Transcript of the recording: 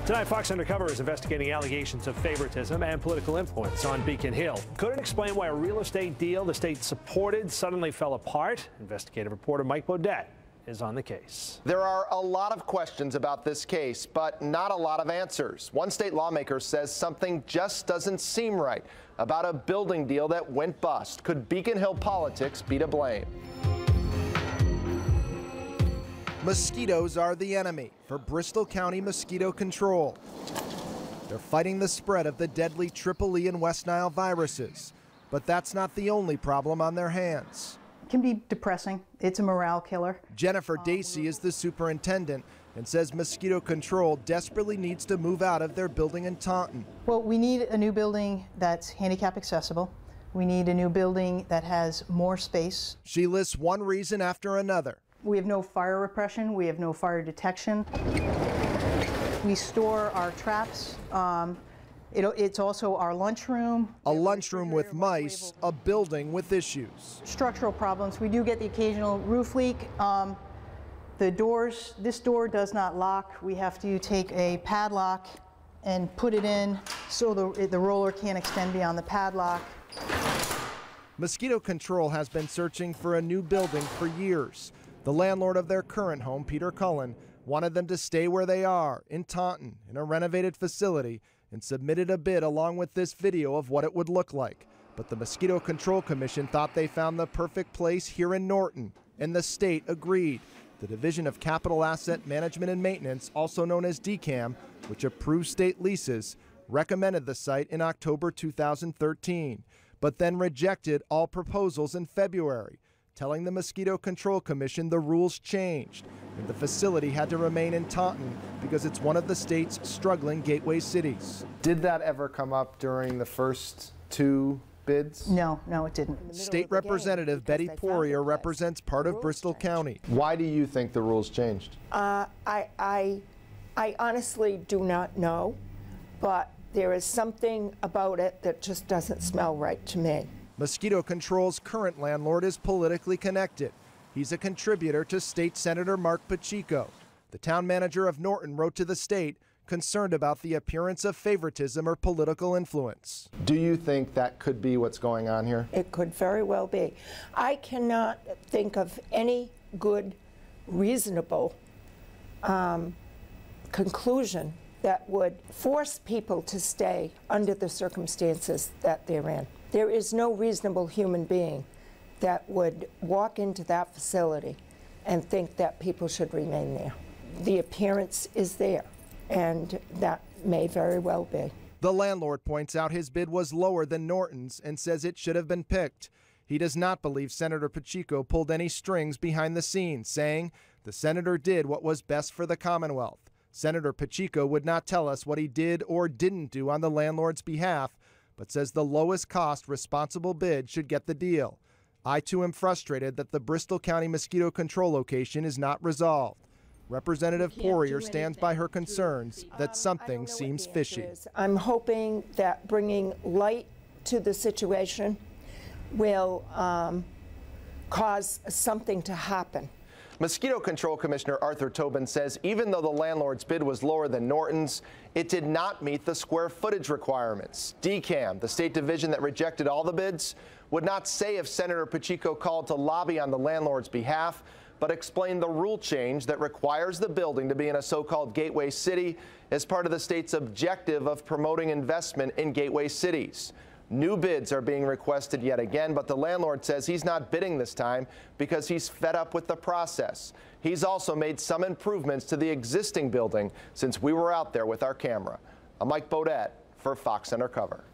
Tonight, Fox Undercover is investigating allegations of favoritism and political influence on Beacon Hill. Couldn't explain why a real estate deal the state supported suddenly fell apart. Investigative reporter Mike Bodette is on the case. There are a lot of questions about this case, but not a lot of answers. One state lawmaker says something just doesn't seem right about a building deal that went bust. Could Beacon Hill politics be to blame? Mosquitoes are the enemy for Bristol County Mosquito Control. They're fighting the spread of the deadly Triple E and West Nile viruses. But that's not the only problem on their hands. It can be depressing. It's a morale killer. Jennifer Dacey is the superintendent and says Mosquito Control desperately needs to move out of their building in Taunton. Well, we need a new building that's handicap accessible. We need a new building that has more space. She lists one reason after another. We have no fire repression. We have no fire detection. We store our traps. It's also our lunchroom. A lunchroom with mice, a building with issues. Structural problems. We do get the occasional roof leak. The doors, this door does not lock. We have to take a padlock and put it in so the roller can't extend beyond the padlock. Mosquito Control has been searching for a new building for years. The landlord of their current home, Peter Cullen, wanted them to stay where they are, in Taunton, in a renovated facility, and submitted a bid along with this video of what it would look like. But the Mosquito Control Commission thought they found the perfect place here in Norton, and the state agreed. The Division of Capital Asset Management and Maintenance, also known as DCAM, which approves state leases, recommended the site in October 2013, but then rejected all proposals in February, telling the Mosquito Control Commission the rules changed and the facility had to remain in Taunton because it's one of the state's struggling gateway cities. Did that ever come up during the first two bids? No, it didn't. State Representative Betty Poirier represents part of Bristol County. Why do you think the rules changed? I honestly do not know, but there is something about it that just doesn't smell right to me. Mosquito Control's current landlord is politically connected. He's a contributor to State Senator Mark Pacheco. The town manager of Norton wrote to the state, concerned about the appearance of favoritism or political influence. Do you think that could be what's going on here? It could very well be. I cannot think of any good, reasonable conclusion that would force people to stay under the circumstances that they're in. There is no reasonable human being that would walk into that facility and think that people should remain there. The appearance is there, and that may very well be. The landlord points out his bid was lower than Norton's and says it should have been picked. He does not believe Senator Pacheco pulled any strings behind the scenes, saying the senator did what was best for the Commonwealth. Senator Pacheco would not tell us what he did or didn't do on the landlord's behalf, but says the lowest cost responsible bid should get the deal. I too am frustrated that the Bristol County Mosquito Control location is not resolved. Representative Poirier stands by her concerns that something seems fishy. I'm hoping that bringing light to the situation will cause something to happen. Mosquito Control Commissioner Arthur Tobin says even though the landlord's bid was lower than Norton's, it did not meet the square footage requirements. DCAM, the state division that rejected all the bids, would not say if Senator Pacheco called to lobby on the landlord's behalf, but explained the rule change that requires the building to be in a so-called gateway city as part of the state's objective of promoting investment in gateway cities. New bids are being requested yet again, but the landlord says he's not bidding this time because he's fed up with the process. He's also made some improvements to the existing building since we were out there with our camera. I'm Mike Bodette for Fox Undercover.